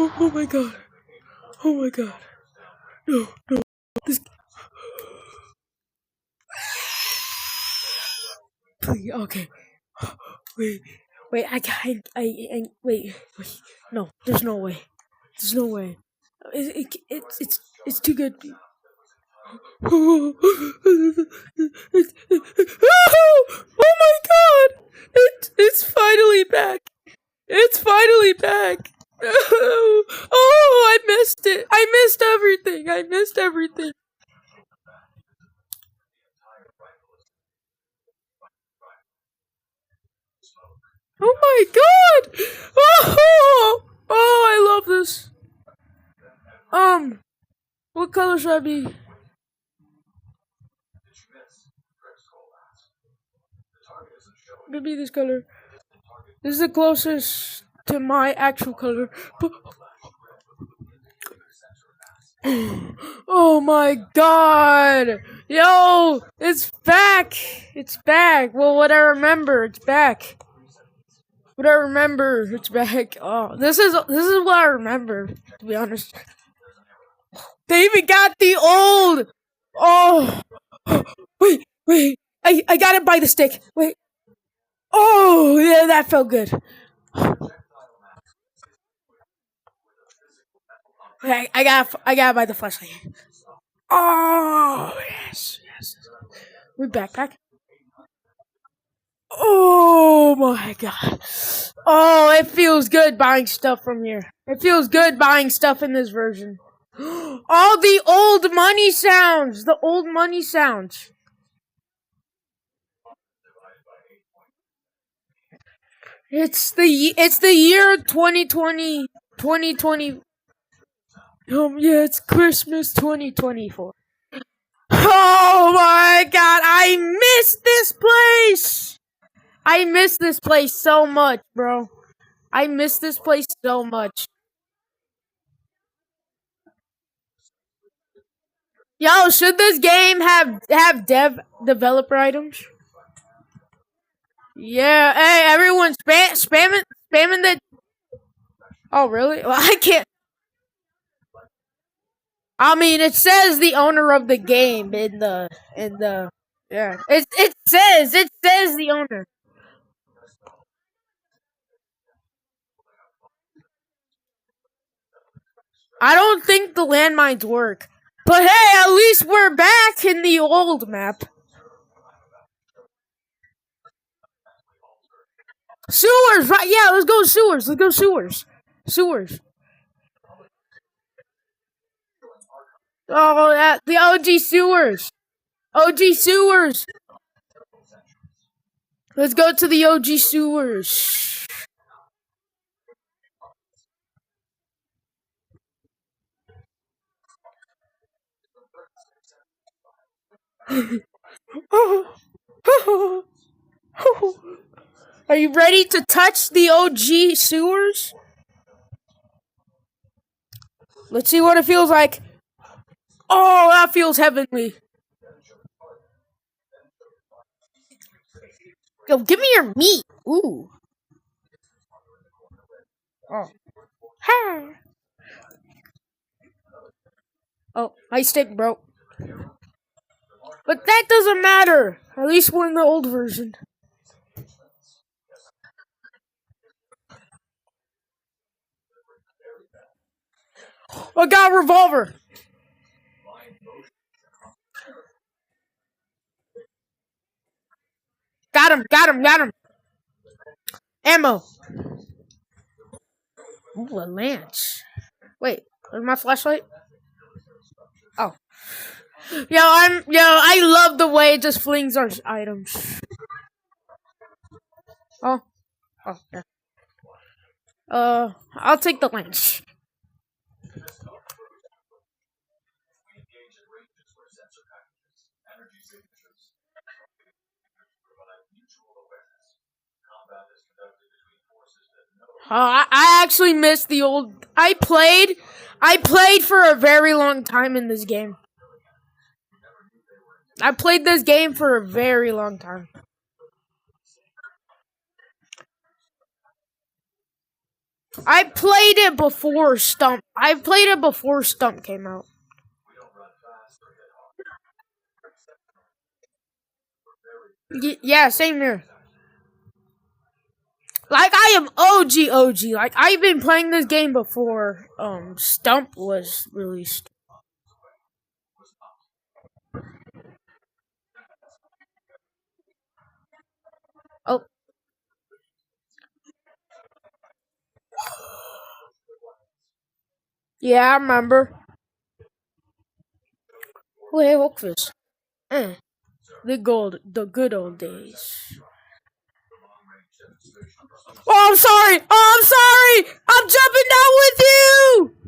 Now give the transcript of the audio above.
Oh my god. Oh my god. No, no. This. Please, okay. Wait, wait. Wait. No, there's no way. There's no way. It's too good. Oh my god! It's finally back. It's finally back. Oh, I missed it. I missed everything. I missed everything. Oh my god! Oh, I love this. What color should I be? Maybe this color. This is the closest to my actual color. Oh my god! Yo! It's back! It's back! Well, what I remember, it's back. What I remember, it's back. Oh, this is what I remember, to be honest. They even got the old! Oh! Wait! I got it by the stick. Wait. Oh, yeah, that felt good. I got it by the flashlight. Oh, yes. We backpack. Oh my god. Oh, it feels good buying stuff from here. It feels good buying stuff in this version. All the old money sounds. The old money sounds. It's the year 2020. 2020. Yeah, it's Christmas 2024. Oh my god, I miss this place! I miss this place so much, bro. I miss this place so much. Yo, should this game have developer items? Yeah, hey, everyone spamming the. Oh, really? Well, I can't. I mean, it says the owner of the game in the yeah. It says the owner. I don't think the landmines work. But hey, at least we're back in the old map. Sewers, right? Yeah, let's go sewers. Let's go sewers. Sewers. Oh, the OG sewers. OG sewers. Let's go to the OG sewers. Are you ready to touch the OG sewers? Let's see what it feels like. Oh, that feels heavenly. Yo, give me your meat. Ooh. Oh. Ha. Oh, my stick broke. But that doesn't matter. At least we're in the old version. I got a revolver. Got him. Ammo. Ooh, a lance. Wait, where's my flashlight? Oh. I love the way it just flings our items. Oh. Oh, yeah. I'll take the lance. I actually missed the old. I played for a very long time in this game. I played this game for a very long time. I played it before Stump. I played it before Stump came out. Yeah, same here. Like I am OG. Like I've been playing this game before Stump was released. Oh, yeah, I remember. Wait, what's this? Eh, the good old days. Oh, I'm sorry. Oh, I'm sorry. I'm jumping down with you.